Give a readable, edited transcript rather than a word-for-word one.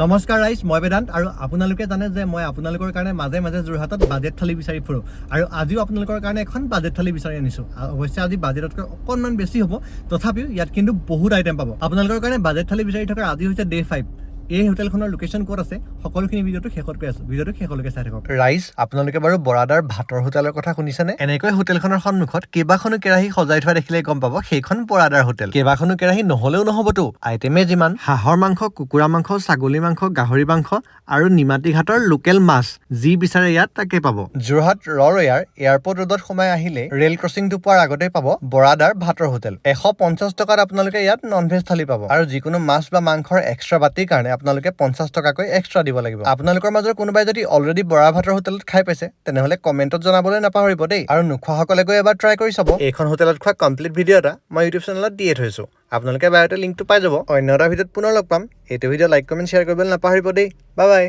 নমস্কাৰ ৰাইজ, মই বেদান্ত আৰু আপোনালোকে জানে যে মই আপোনালোকৰ কাৰণে মাজে মাজে যোৰহাটত বাজেট থালি বিচাৰি ফুৰোঁ আৰু আজিও আপোনালোকৰ কাৰণে এখন বাজেট থালি বিচাৰি আনিছোঁ। অৱশ্যে আজি বাজেটতকৈ অকণমান বেছি হ'ব, তথাপিও ইয়াত কিন্তু বহুত আইটেম পাব। আপোনালোকৰ কাৰণে বাজেট থালি বিচাৰি থকাৰ আজি হৈছে ডে 5। এই হোটেলখনৰ লোকেশ্যন ক'ত আছে সকলোখিনি ভিডিঅ'টো শেষত কৈ আছোঁ, ভিডিঅ'টো শেষলৈকে চাই থাকক। ৰাইজ, আপোনালোকে বাৰু বৰাদাৰ ভাতৰ হোটেলৰ কথা শুনিছেনে? এনেকৈ হোটেলখনৰ সন্মুখত কেইবাখনো কেৰাহী সজাই থোৱা দেখিলে গম পাব সেইখন বৰাদাৰ হোটেল। কেইবাখনো কেৰাহী নহ'লেও নহ'বতো, আইটেমে যিমান হাঁহৰ মাংস, কুকুৰা মাংস, ছাগলী মাংস, গাহৰি মাংস আৰু নিমাতী ঘাটৰ লোকেল মাছ যি বিচাৰে ইয়াত তাকে পাব। যোৰহাট ৰৰৈয়াৰ এয়াৰপৰ্ট ৰোডত সোমাই আহিলে ৰেল ক্ৰছিংটো পোৱাৰ আগতেই পাব বৰাদাৰ ভাতৰ হোটেল। 150 টকাত আপোনালোকে ইয়াত নন ভেজ থালি পাব আৰু যিকোনো মাছ বা মাংসৰ এক্সট্ৰা বাতিৰ কাৰণে আপোনালোকে 50 টকাকৈ এক্সট্ৰা দিব লাগিব। আপোনালোকৰ মাজৰ কোনোবাই যদি অলৰেডি বৰা ভাতৰ হোটেলত খাই পাইছে তেনেহ'লে কমেণ্টত জনাবলৈ নাপাহৰিব দেই, আৰু নোখোৱাসকলে গৈ এবাৰ ট্ৰাই কৰি চাব। এইখন হোটেলত খোৱা কমপ্লিট ভিডিঅ' এটা মই ইউটিউব চেনেলত দিয়ে থৈছোঁ, আপোনালোকে বায়'তে লিংকটো পাই যাব। অন্য এটা ভিডিঅ'ত পুনৰ লগ পাম। এইটো ভিডিঅ' লাইক কমেণ্ট শ্বেয়াৰ কৰিবলৈ নাপাহৰিব দেই। Bye bye.